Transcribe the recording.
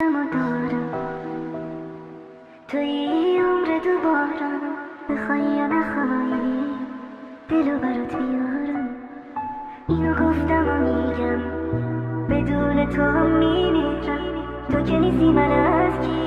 اما دارم توی عمر دوباره، بخوای یا نخوای دلو برات بیارم. اینو گفتم و میگم بدون تو هم میمیرم. تو که نیستی من از کی